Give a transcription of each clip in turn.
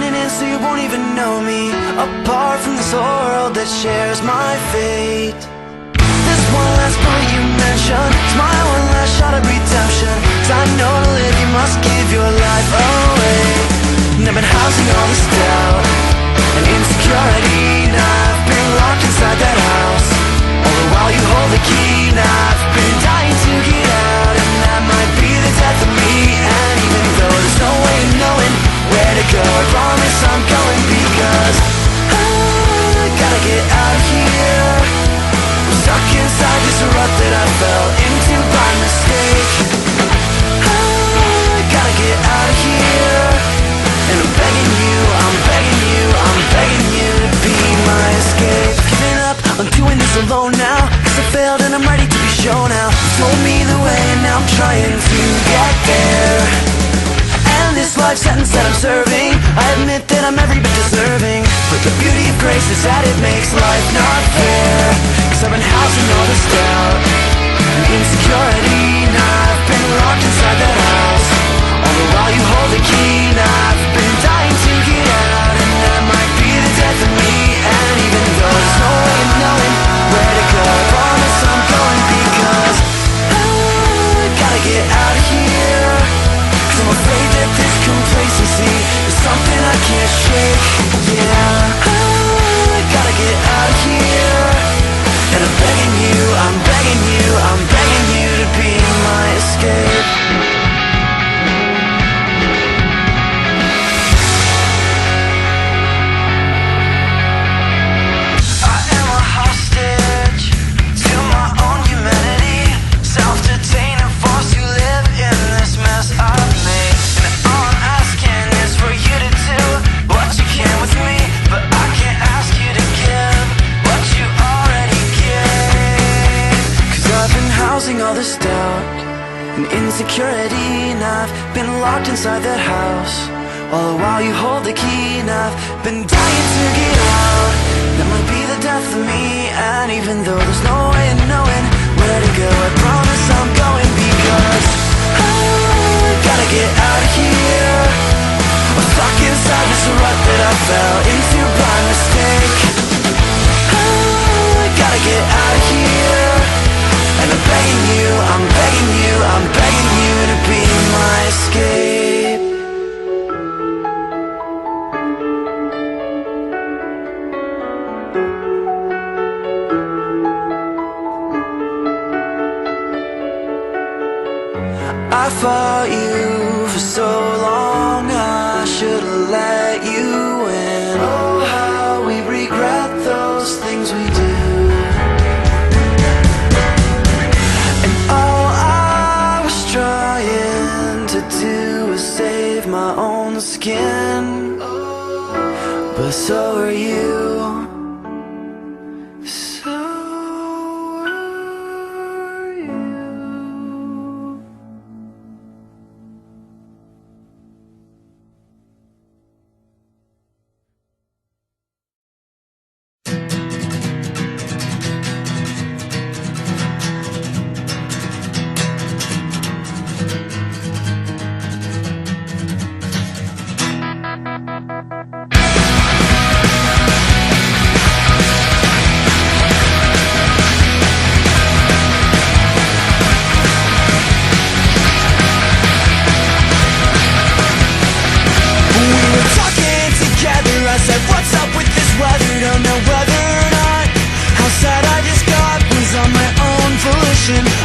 blending in so you won't even know me, apart from this whole world that shares my fate. This one last bullet you mentioned, it's my one last shot of redemption. 'Cause I know to live you must give your life away. And I've been housing all this doubt and insecurity. Now I've been locked inside that house, all the while you hold the key. Now I've been dying to get out, and that might be the death of me. And even though there's no way of knowing where to go, I promise I'm going, because I gotta get out of here. I'm stuck inside this rut that I fell into by mistake. I gotta get out of here, and I'm begging you, I'm begging you, I'm begging you to be my escape. Giving up, I'm doing this alone now, 'cause I failed and I'm ready to be shown now. You told me the way and now I'm trying to get there. And this life sentence that I'm serving, I admit that I'm every bit deserving. But the beauty of grace is that it makes life not fair. 'Cause I've been housing all this doubt and insecurity. Now I've been locked inside that house, all the while you hold the key. Now I've been dying to get out, and that might be the death of me. And even though there's no way of knowing where to go, I promise I'm going, because I gotta get out of here. 'Cause I'm afraid that this complacency is something I can't shake. Yeah, I gotta get out of here, and I'm begging you, I'm begging you, I'm begging you to be my escape. I am a hostage to my own humanity, self-detained and forced to live in this mess I've made. And all I'm asking is for you to do what you can with me, but I can't ask you to give what you already gave. 'Cause I've been housing all this doubt and insecurity, and I've been locked inside that house, all the while you hold the key. And I've been dying to get out, that might be the death of me. And even though there's no way of knowing where to go, I promise I'm going, because I gotta get out of here. I'm stuck inside this rut that I fell into by mistake. I gotta get out of here, and I'm begging you, I'm begging you, I'm begging you to be my escape. I fought you for so long, I should've let you in. Oh, how we regret those things we do. And all I was trying to do was save my own skin, but so are you. So are you.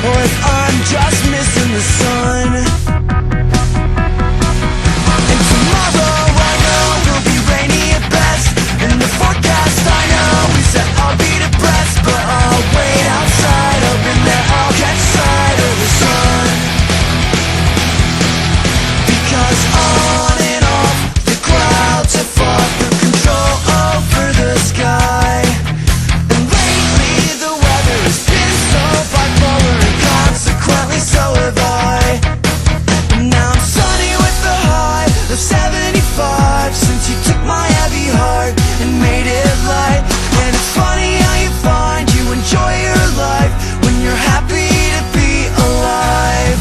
Or if I'm just missing the sun. And tomorrow I know will be rainy at best, and the forecast I know we said I'll be depressed, but I'll wait outside, hoping that I'll catch sight of the sun. Because on and off the clouds have fought for control over the sky. And lately the weather has been so bipolar, and consequently so have I. And now I'm sunny with a high of 75, since you took my heavy heart and made it light. And it's funny how you find you enjoy your life when you're happy to be alive.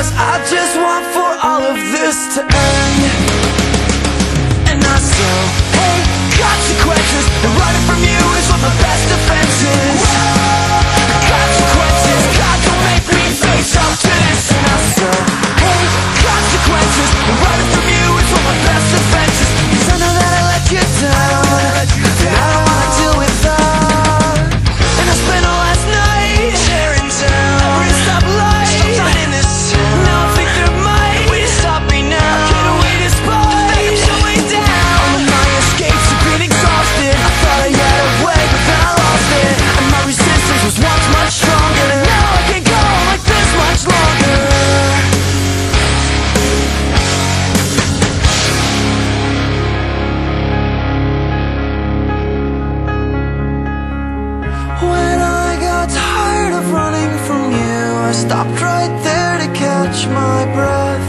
'cause I just want for all of this to end. And I still hate consequences, and running from you is what my best defense is. Consequences, God, don't make me face up to this. And I still hate consequences, and running from you is what my best defense is. 'Cause I know that I let you down, and I don't wanna deal with that. And I spent all last night tearing down every stoplight. Stop signing this town. Now I think there might way to stop me now. Get away despite I'm so way down. All of my escapes have been exhausted. I thought I had a way, but then I lost it. And my resistance was once much stronger. And now I can't go on like this much longer. When I got tired of running from you, I stopped right there to catch my breath.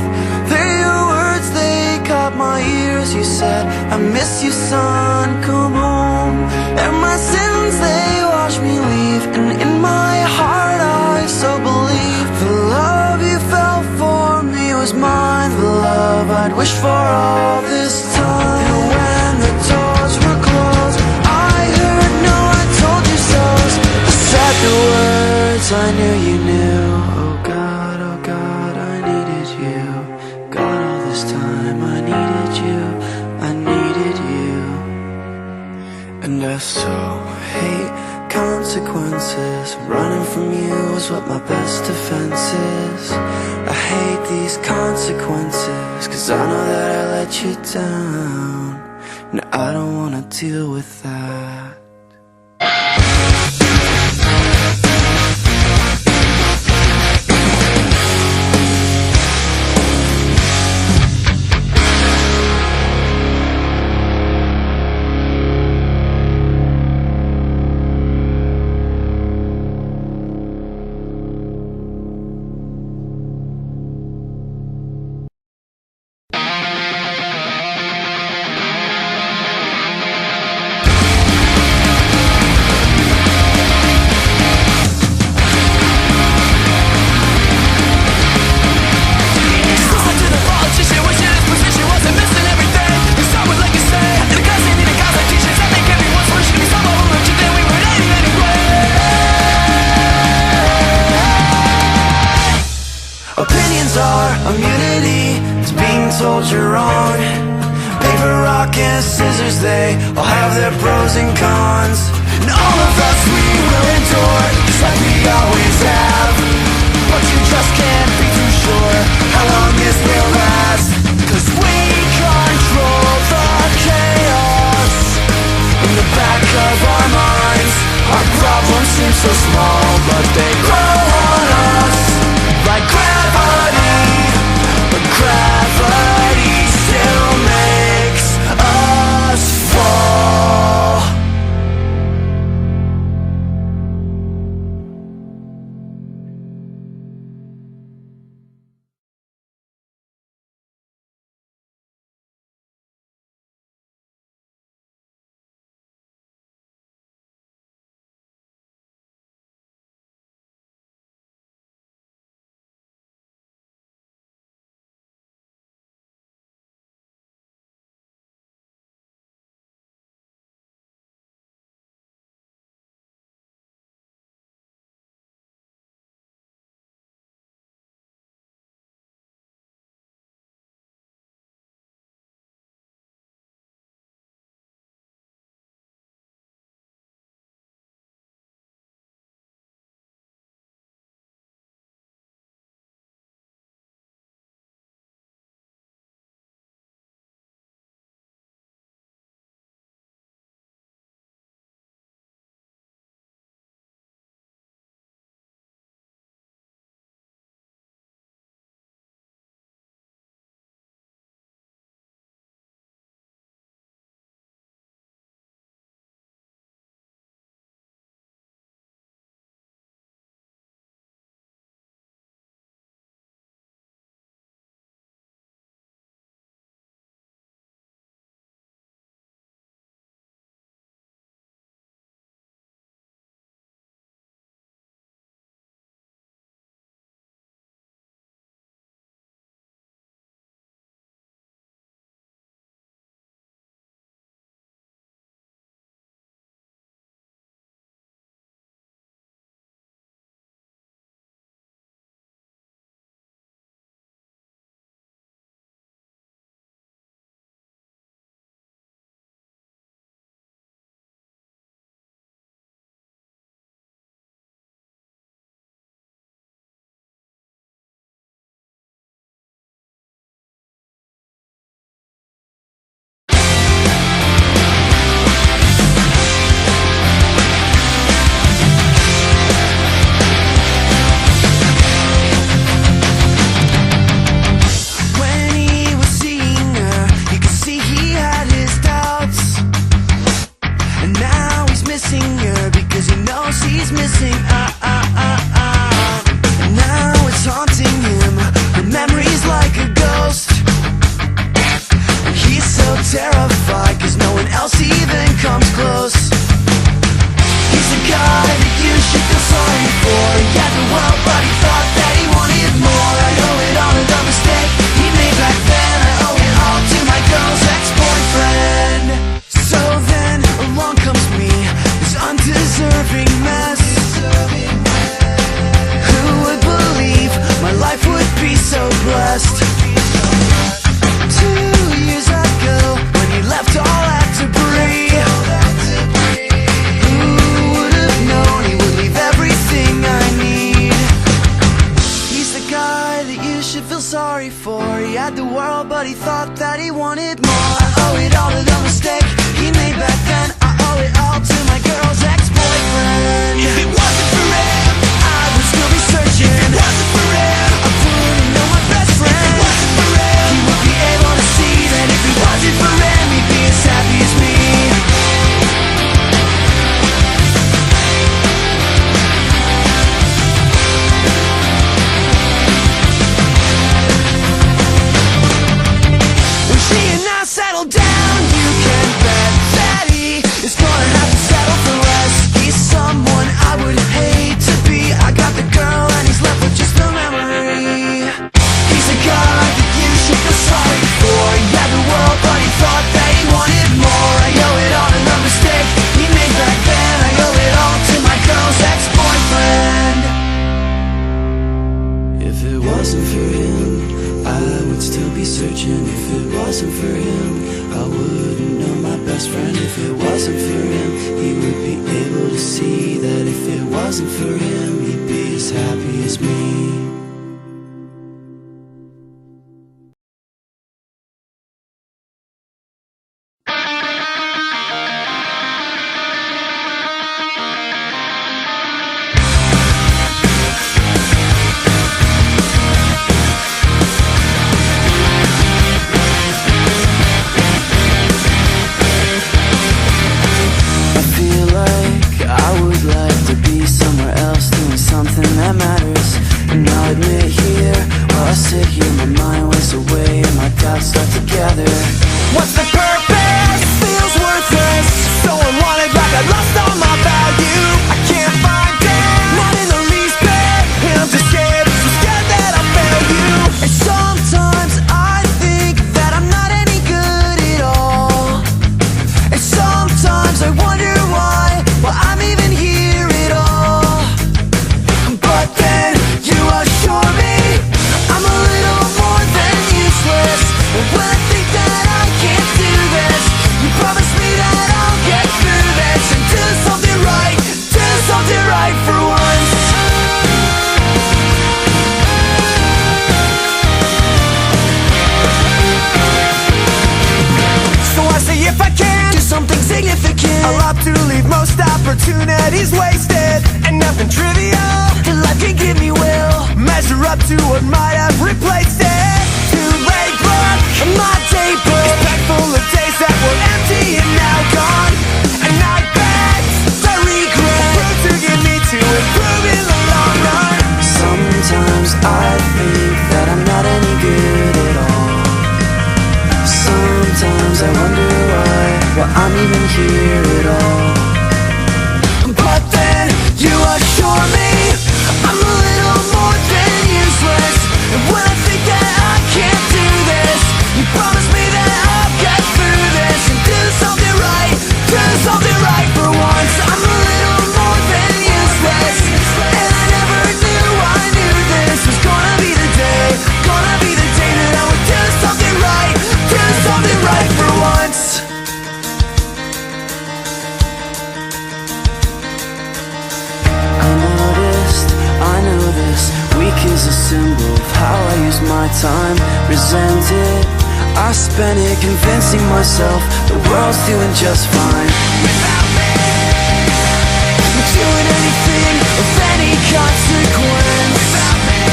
They're your words, they caught my ears. You said, I miss you, son, come home. And my sins, they watched me leave. And in my heart I so believed the love you felt for me was mine, the love I'd wished for all this time. And when the doors were closed, I heard no, I told you so. I said the words I knew you knew. Oh God, I needed you. God, all this time I needed you, I needed you. And I so hate consequences. Running from you is what my best defense is. I hate these consequences, 'cause I know that I let you down, and I don't wanna deal with that. Our immunity is being told you're wrong. Paper, rock, and scissors, they all have their pros and cons. And all of us, we will endure, just like we always have. But you just can't be too sure how long this will last. 'Cause we control the chaos in the back of our minds. Our problems seem so small, but they grow on us like gravity. But gravity still makes us fall. should feel sorry for. He had the world, but he thought that he wanted more. I owe it all to the mistake he made back then. I owe it all to my girl's ex-boyfriend. If it wasn't for him, I would still be searching. If it wasn't for him, I wouldn't know my best friend. If it wasn't for him, he would be able to see that if it wasn't for him, he'd be as happy as me. Settle down, you can bet that he is gonna have to settle for less. He's someone I would hate to be. I got the girl and he's left with just a memory. He's a guy that you should feel sorry for. He had the world, but he thought that he wanted more. I owe it all to the mistake he made back then. I owe it all to my girl's ex-boyfriend. If it wasn't for him, I would still be searching. If it wasn't for him, I wouldn't know my best friend. If it wasn't for him, he would be able to see that if it wasn't for him, he'd be as happy as me. Opportunities wasted and nothing trivial that life can give me will measure up to what might have replaced it. Too late, but my day book is packed full of days that were empty and now gone. And I bet the regret proved to get me to improve in the long run. Sometimes I think that I'm not any good at all. Sometimes I wonder why I'm even here at all. But then you assure me I'm a little more than useless. And when I think that I can't do this, you promise me that I'll get through this and do something right for once. I'm a little more than useless, and I never knew I knew this was gonna be the day that I would do something right for once. I know this week is a symbol of how I use my time. Resented, I spent it convincing myself the world's doing just fine without me. Doing anything of any consequence without me.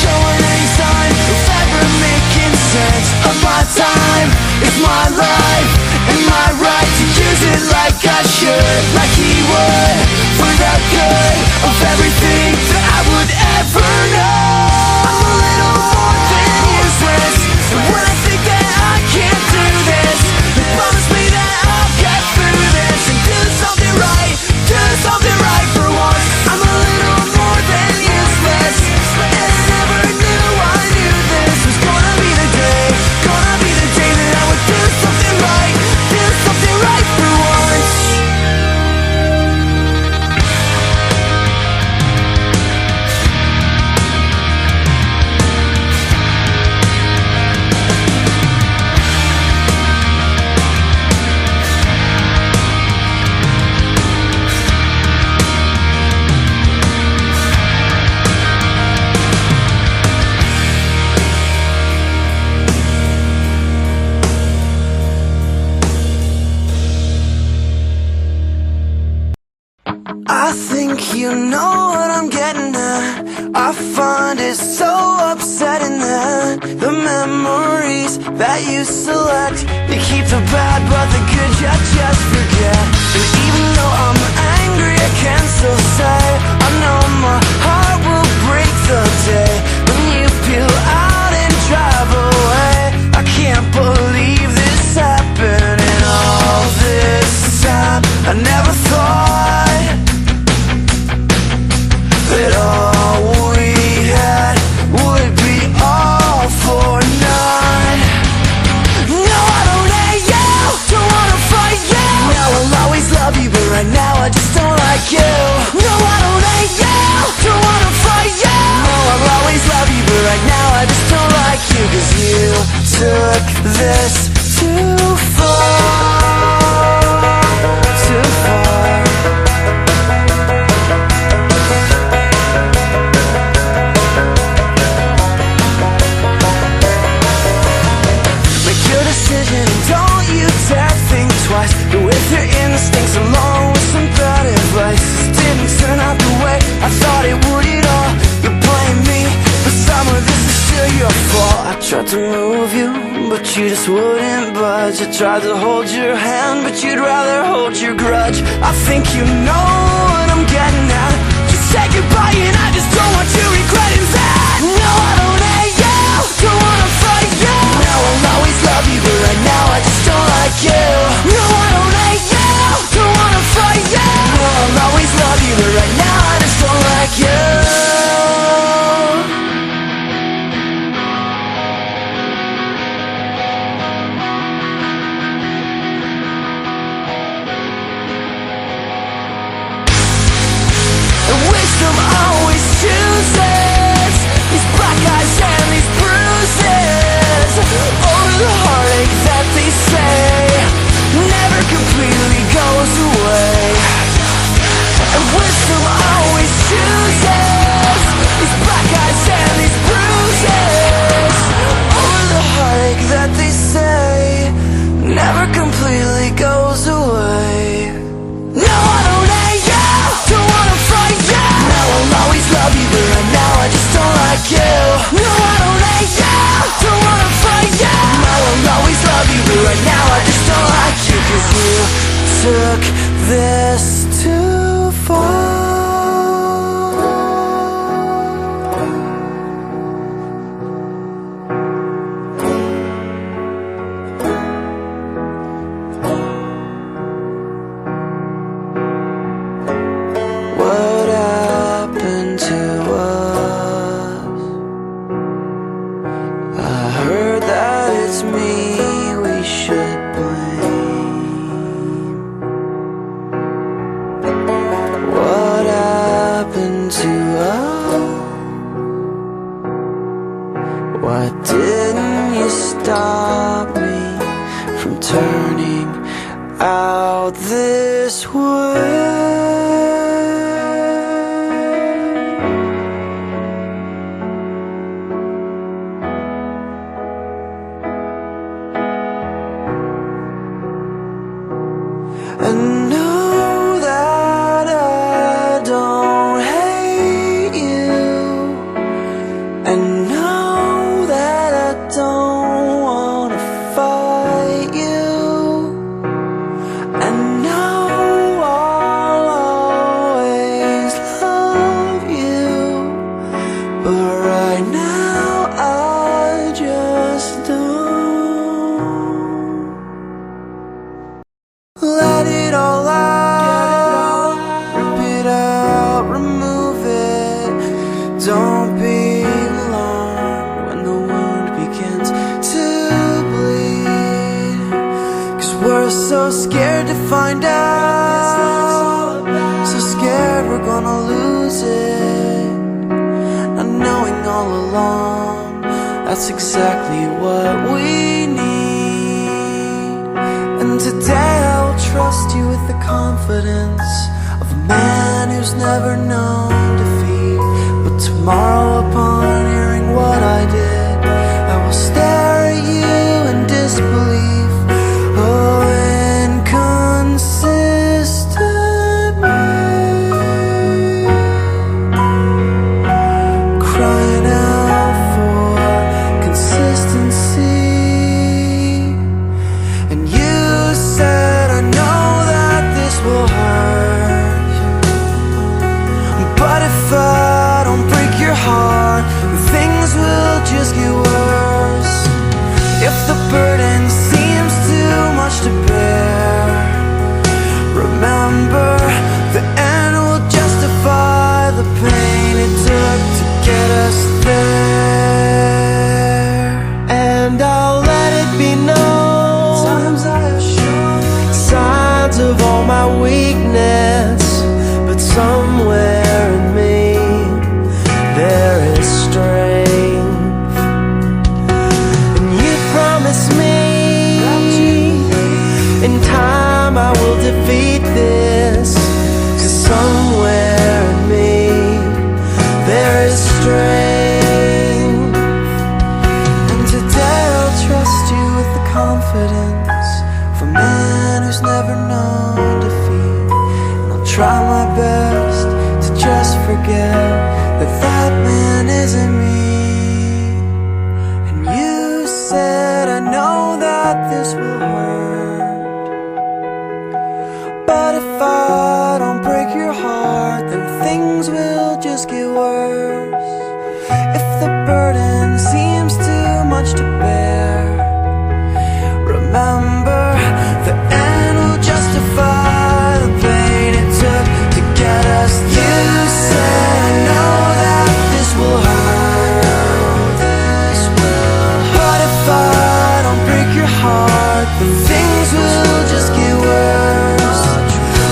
Showing any sign of ever making sense of my time. It's my life and my right to use it like I should, like he would, for the good of everything that I would ever know. I'm a little more than useless, and when I think that I can't do this, you promise me that I'll get through this and do something right for once. I'm a little more than useless, and I never knew I knew this was gonna be the day that I would do something right for once. I find it so upsetting that the memories that you select, they keep the bad but the good you just forget. And even though I'm angry, I can still say I know my heart will break the day when you peel out and drive away. I can't believe this happened, and all this time I never thought that all we had would be all for naught. No, I don't hate you, don't wanna fight you. Now I'll always love you, but right now I just don't like you. No, I don't hate you, don't wanna fight you. No, I'll always love you, but right now I just don't like you. 'Cause you took this too far, too far. Don't you dare think twice. Go with your instincts along with some bad advice. This didn't turn out the way I thought it would at all. You blame me, but some of this is still your fault. I tried to move you, but you just wouldn't budge. I tried to hold your hand, but you'd rather hold your grudge. I think you know what I'm getting at. Just say goodbye and I just don't want you regretting that. No, I don't hate you, don't wanna fight you. Now I'll always love you, but right now I just don't like you. No, I don't hate you, don't wanna fight you. No, I'll always love you, but right now I just don't like you. And wisdom always chooses these black eyes and these bruises over the heartache that they say never completely goes away. And wisdom always chooses these black eyes and these bruises over the heartache that they say never completely goes away. No, I don't hate you, don't wanna fight you. Now I'll always love you, but right now I just don't like you. No, I don't hate you, don't wanna fight you. Now I'll always love you, but right now I just don't like you. 'Cause you took this too far. What happened to us? I heard that it's me we should blame. What happened to us? Why didn't you stop me from turning out this way? And know that I don't hate you, and know that I don't wanna fight you, and know I'll always love you, but right now I just don't. Let it all out, rip it out, remove it. Don't be alarmed when the wound begins to bleed, 'cause we're so scared to find out, so scared we're gonna lose it. Not knowing all along, that's exactly what we need. And today I'll trust you with the confidence of a man who's never known defeat. But tomorrow, upon hearing what I did, I will stare at you in disbelief. Oh, inconsistent me, If the burden seems too much to bear, remember the end will justify the pain it took to get us. You said I know that this will hurt, but if I don't break your heart, then things will just get worse.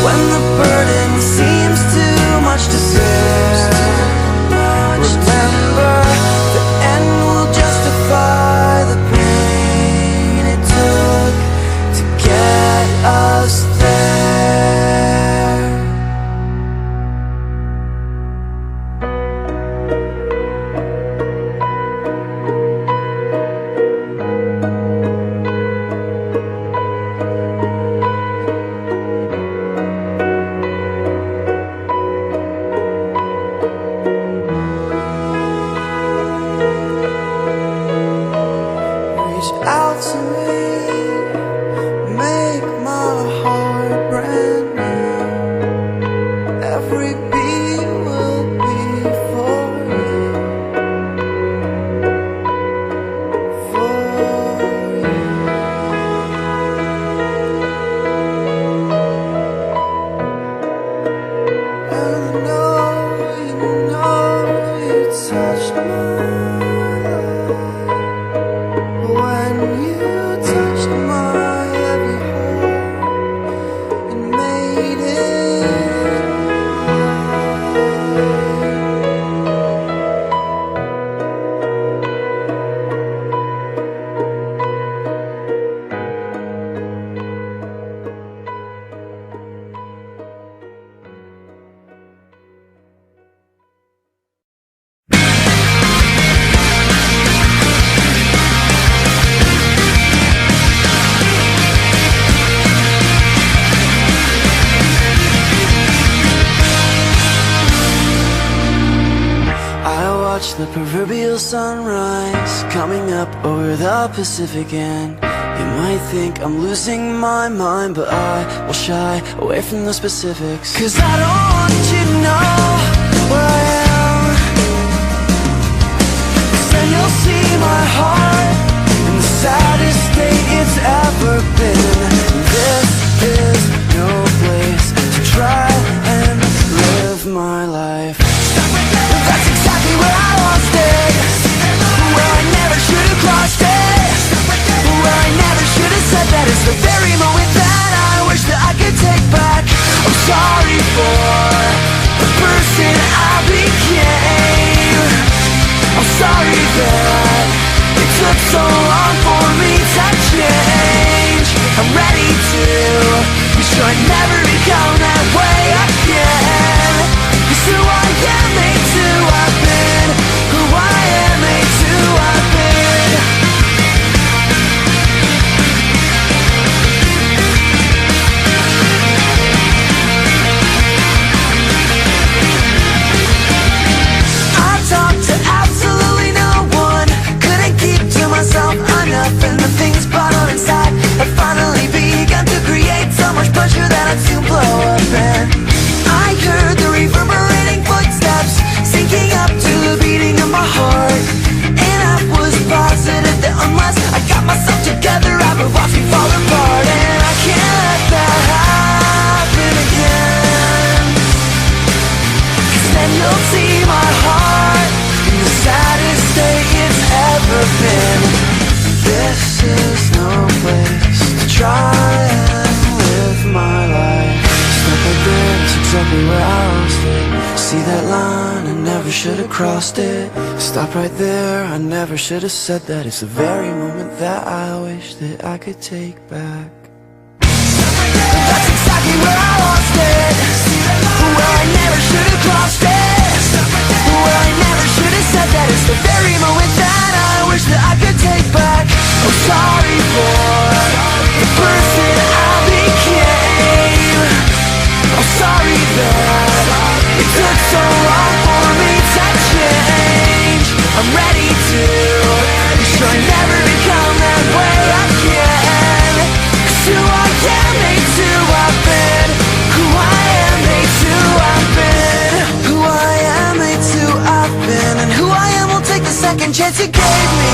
When the burden seems too much to bear, remember the end will justify the pain it took to get us there. Reach out to me, make my heart brand new. Every beat will be for you, for you. And I know you touched my life. When you touched my every heart and made it watch the proverbial sunrise coming up over the Pacific, and you might think I'm losing my mind, but I will shy away from the specifics, 'cause I don't want you to know where I am, 'cause then you'll see my heart in the saddest state it's ever been. This is no place to try and live my life. That's exactly where I lost it, where I never should have crossed it, where I never should have said that. It's the very moment that I wish that I could take back. I'm sorry for the person I became. I'm sorry that it took so long for me to change. I'm ready to be sure I never become that way again. 'Cause who I am ain't who I've been. Who I am ain't who I've been. I talked to absolutely no one, couldn't keep to myself enough, and the things bottled inside have finally begun to create so much pressure that I'd soon blow up. And I heard the reverberating footsteps sinking up to the beating of my heart, and I was positive that unless I got myself together I would watch me fall apart. And I can't let that happen again, 'cause then you'll see my heart in the saddest state it's ever been. This is no place to try and live my life. Step like this, exactly where I lost it. See that line, I never should have crossed it. Stop right there, I never should have said that. It's the very moment that I wish that I could take back. That's exactly where I lost it, where I never should have crossed it, where I never should have said that. It's the very moment that I wish that I could take back. I'm sorry for the person I became. I'm sorry that it took so long for me to change. I'm ready to be sure I never become that way again. 'Cause who I am ain't who I've been. Who I am ain't who I've been. Who I am ain't who I've been. second chance you gave me.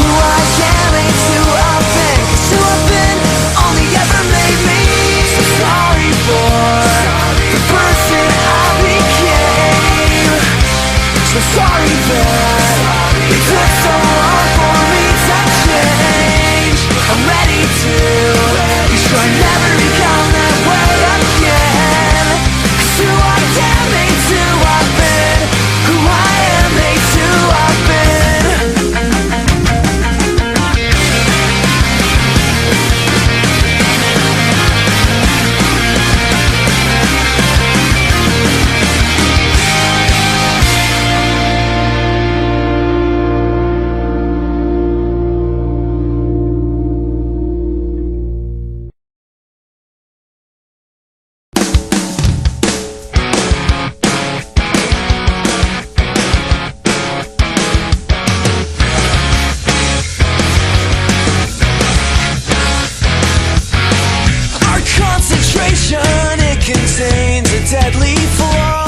Who I am ain't who I've been, 'cause who I've been only ever made me. So sorry for the person I became. So sorry that it took so long for me to change. I'm ready to be sure I never become that way again. 'Cause who I am ain't who I've been. Who I am ain't who I've been. It contains a deadly flaw.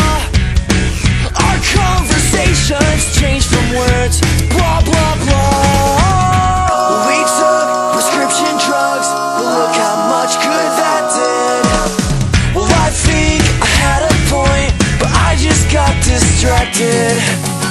Our conversations change from words to blah blah blah. We took prescription drugs, but look how much good that did. Well, I think I had a point, but I just got distracted.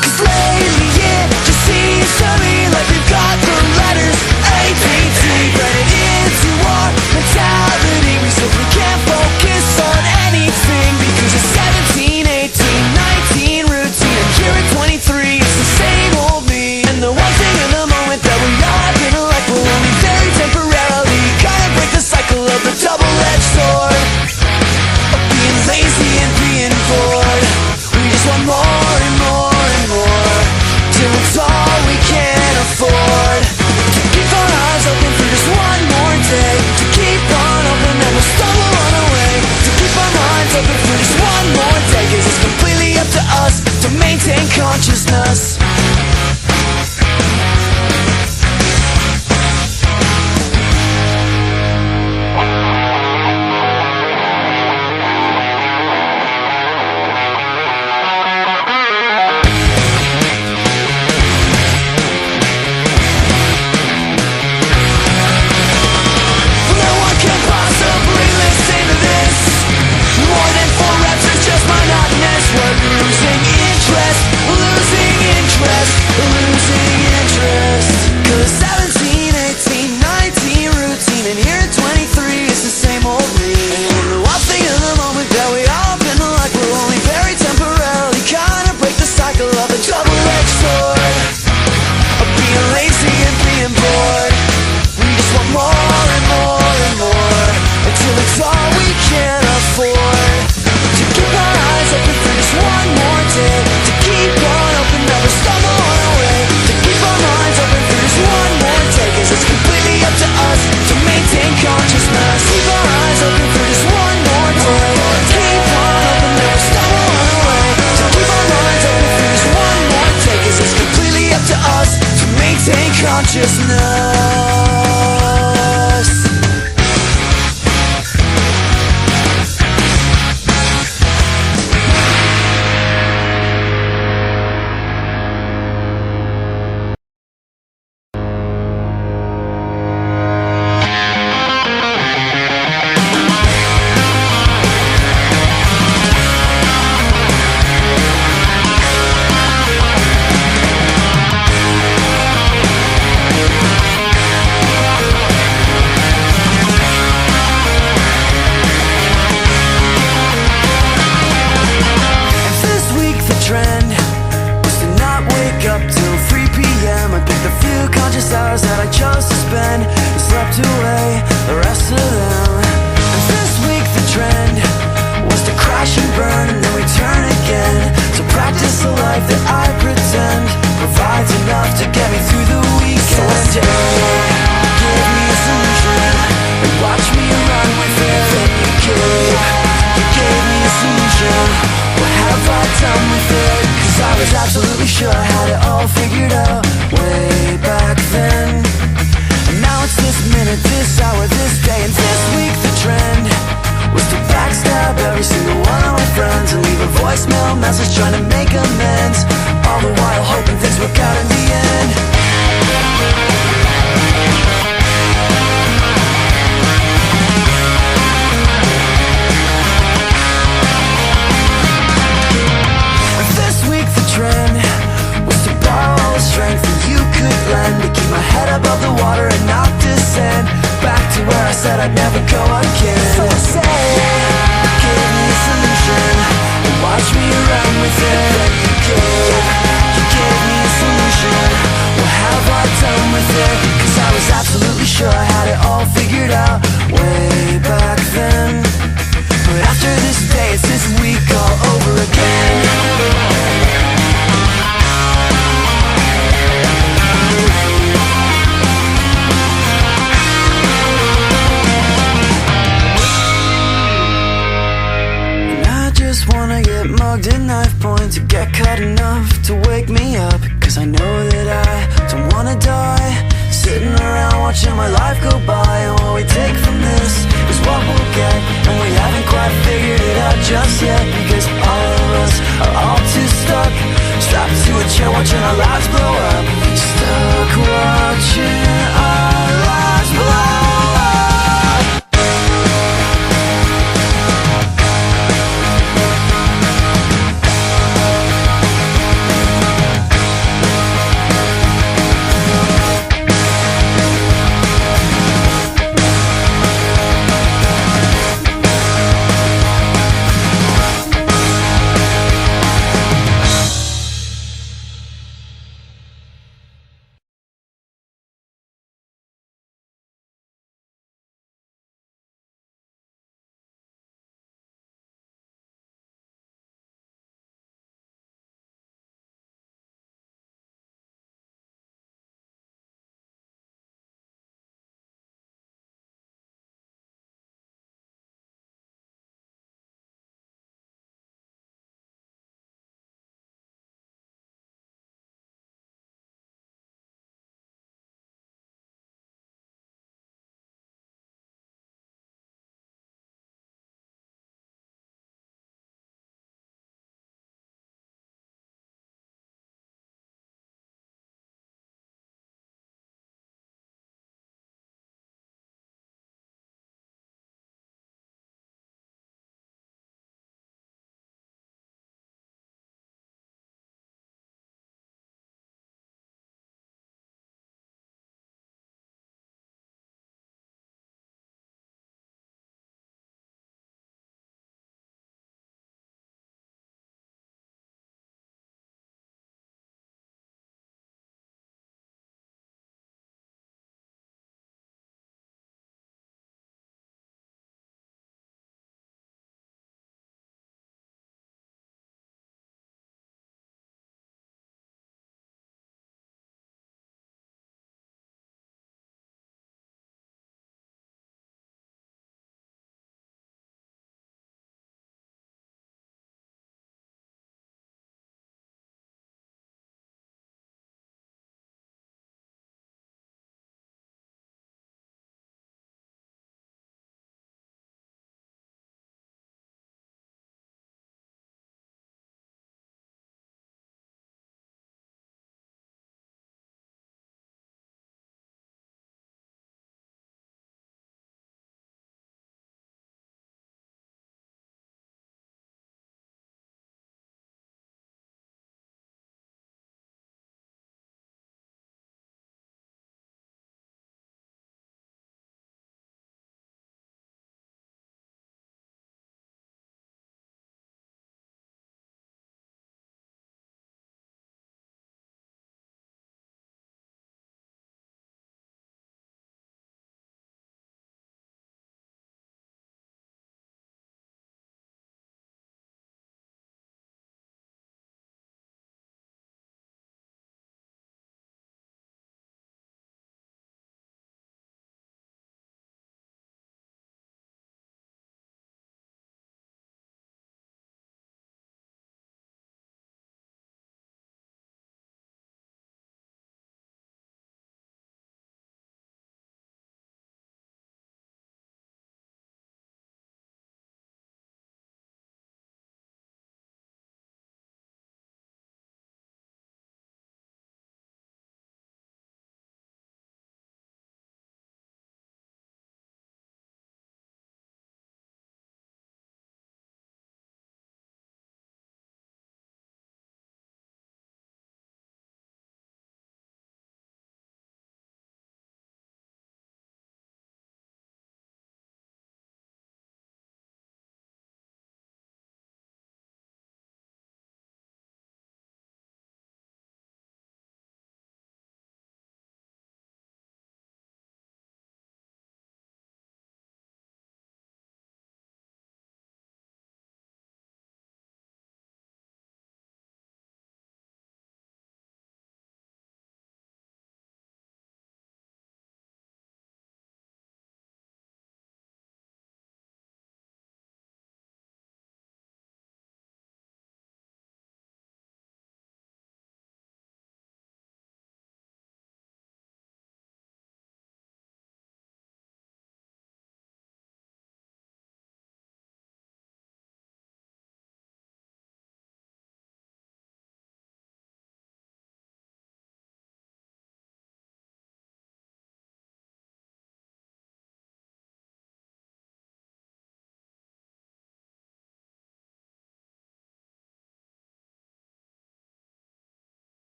'Cause lately it just seems to me like we've got the letters APT printed into our mentality. We simply can't focus on anything because it's 17, 18, 19 routine, and here at 23 it's the same old me. And the one thing in the moment that we all have been like will only very temporarily kind of break the cycle of the double-edged sword of being lazy and being bored. We just want more and more and more till it's all we can afford. To keep our eyes open for just one more day, to keep on hoping that we'll stumble on our way, to keep our minds open for just one more day, 'cause it's completely up to us to maintain consciousness. No one can possibly listen to this. More than 4 reps is just monotonous. We're losing interest, losing interest, losing interest. 'Cause 17, 18, 19 routine, and here at 23 it's the same old me. And the one thing in the moment that we all been like will only very temporarily kind of break the cycle of a double-edged sword of being lazy and being bored. We just want more and more and more until it's all we can afford. To keep our eyes open for just one more day, to keep on hoping that we'll stumble on our way, to keep our minds open for just one more day, 'cause it's completely up to us to maintain consciousness. Keep our eyes open for just one more day, keep on hoping that we'll stumble on our way, to keep our minds open for just one more day, 'cause it's completely up to us to maintain consciousness. go again. So say, give me a solution and watch me run with it. You gave me a solution, what have I done with it? Cause I was absolutely sure I had it all figured out way back then. But after this day, it's this week all over again. Wanna get mugged at knife point, to get cut enough to wake me up. Cause I know that I don't wanna die sitting around watching my life go by. And what we take from this is what we'll get, and we haven't quite figured it out just yet. Because all of us are all too stuck, strapped to a chair watching our lives blow up. Stuck watching our lives blow up.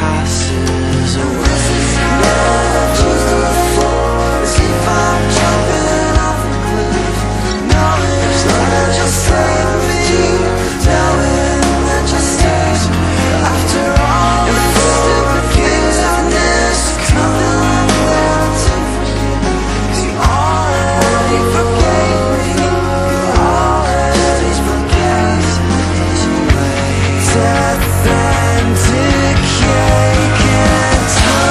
passes away. Never choose to look forward as if I'm jumping off a cliff, knowing that you'll save me, knowing that you'll save me. After all the forgiveness, nothing left to forgive, 'cause you already forgave me. You already forgave me. Death and decay can't touch.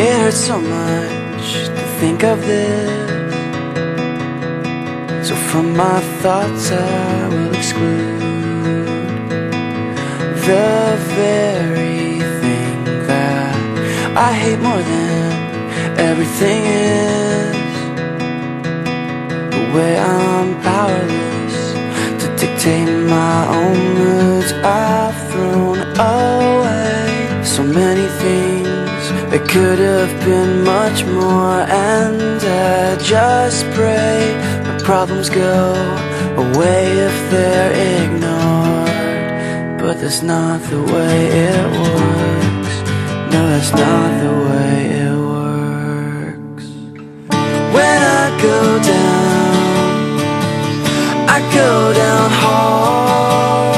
It hurts so much to think of this, so from my thoughts I will exclude the very thing that I hate more than everything is. The way I'm powerless to dictate my own moods. I've thrown away so many things that could have been much more, and I just pray my problems go away if they're ignored. But that's not the way it works. No, that's not the way it works. When I go down, I go down hard,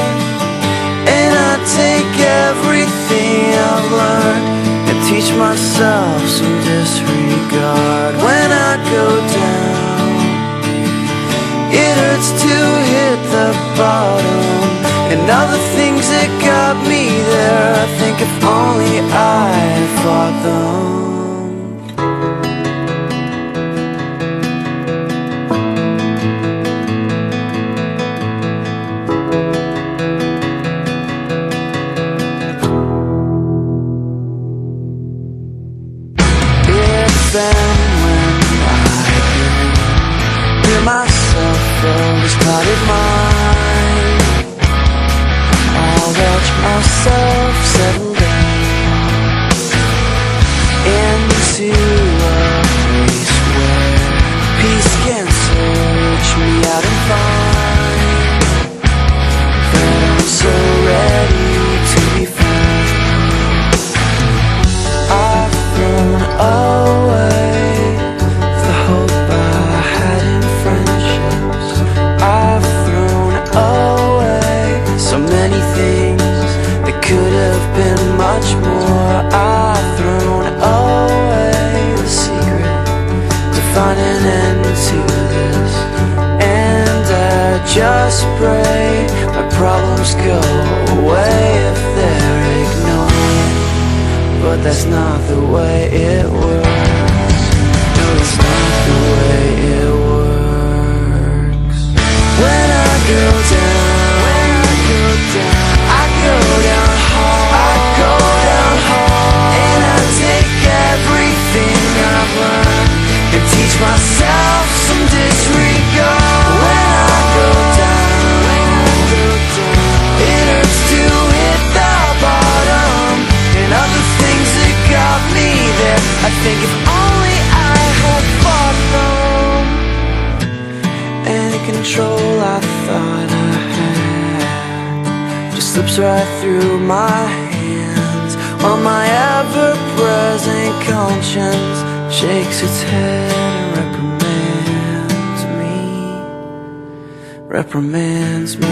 and I take everything I've learned and teach myself some disregard. When I go down, it hurts to hit the bottom, and all the things that got me there, I think if only I had fought them. Then when I hear myself from this clouded mind, I'll watch myself settle down into a place where peace can search me out and find that I'm so ready to be found. I've thrown away the hope I had in friendships. I've thrown away so many things that could have been much more. I've thrown away the secret to find an end to this, and I just pray my problems go away if they're ignored. But that's not the way it works. No, it's not the way it works. When I go down, I go down hard, I go down hard, and I take everything I've learned and teach myself some disregard. When I go down, it hurts to hit the bottom, and other things that got me there, I think if only I had fought them. Any control I thought I had just slips right through my hands, while my ever-present conscience shakes its head and reprimands me.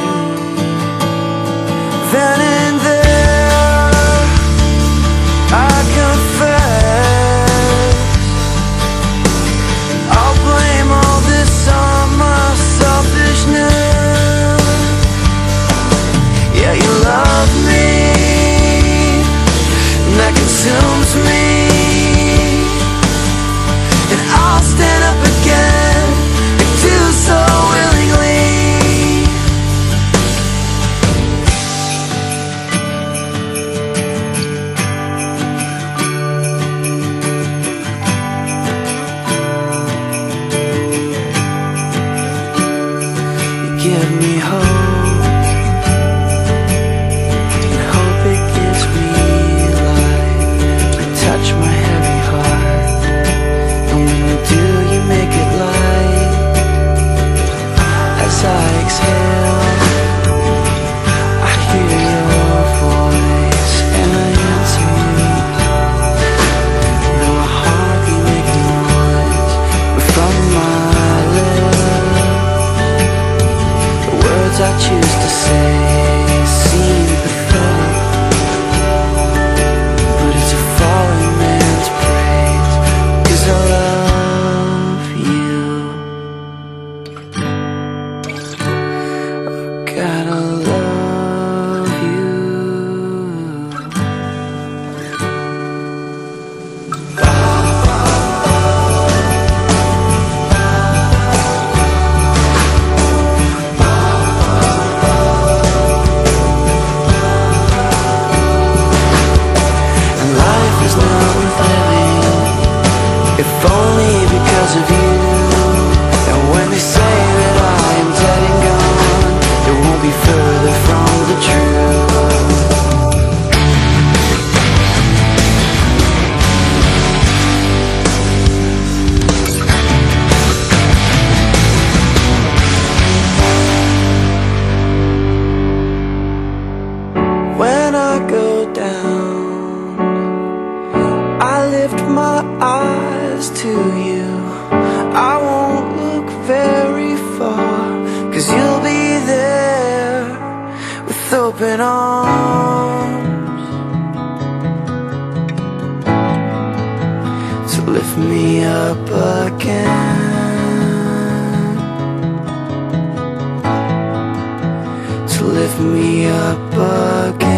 Then and there I confess, I'll blame all this on my selfishness. Yeah, you love me, and that consumes me, and I'll stand up again and do so willingly. if only because of you. And when they say that I am dead and gone, it won't be further from the truth. When I go down, I lift my eyes to you. I won't look very far, 'cause you'll be there with open arms to lift me up again, to lift me up again.